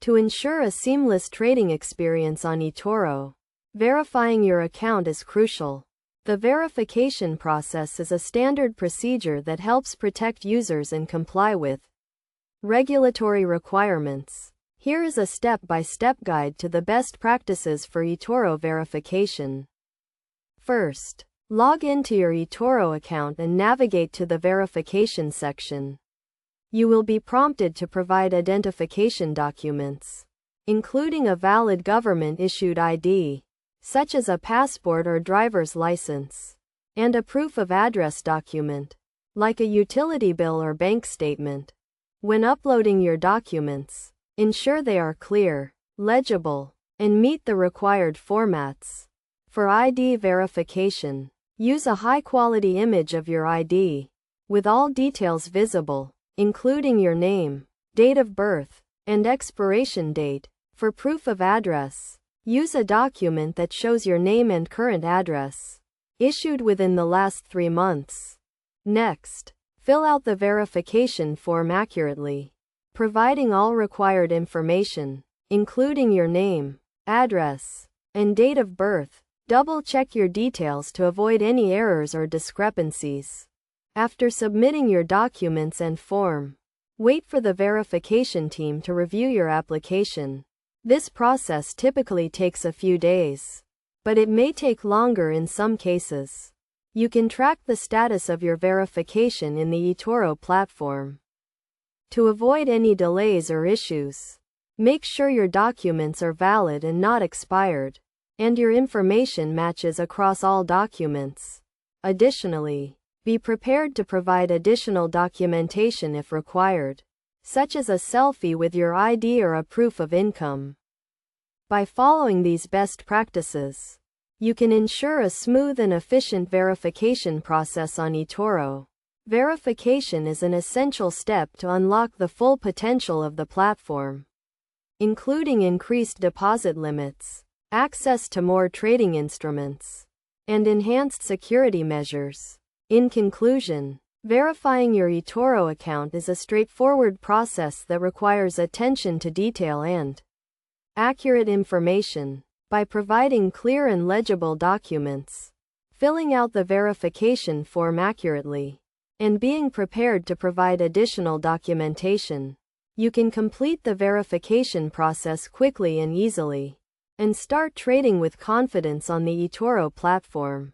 To ensure a seamless trading experience on Etoro, verifying your account is crucial. The verification process is a standard procedure that helps protect users and comply with regulatory requirements. Here is a step-by-step guide to the best practices for Etoro verification. First, log into your Etoro account and navigate to the verification section. You will be prompted to provide identification documents, including a valid government-issued ID, such as a passport or driver's license, and a proof of address document, like a utility bill or bank statement. When uploading your documents, ensure they are clear, legible, and meet the required formats. For ID verification, use a high-quality image of your ID, with all details visible, including your name, date of birth, and expiration date. For proof of address, use a document that shows your name and current address, issued within the last 3 months. Next, fill out the verification form accurately, providing all required information, including your name, address, and date of birth. Double-check your details to avoid any errors or discrepancies. After submitting your documents and form, wait for the verification team to review your application. This process typically takes a few days, but it may take longer in some cases. You can track the status of your verification in the Etoro platform. To avoid any delays or issues, make sure your documents are valid and not expired, and your information matches across all documents. Additionally, be prepared to provide additional documentation if required, such as a selfie with your ID or a proof of income. By following these best practices, you can ensure a smooth and efficient verification process on Etoro. Verification is an essential step to unlock the full potential of the platform, including increased deposit limits, access to more trading instruments, and enhanced security measures. In conclusion, verifying your Etoro account is a straightforward process that requires attention to detail and accurate information. By providing clear and legible documents, filling out the verification form accurately, and being prepared to provide additional documentation, you can complete the verification process quickly and easily, and start trading with confidence on the Etoro platform.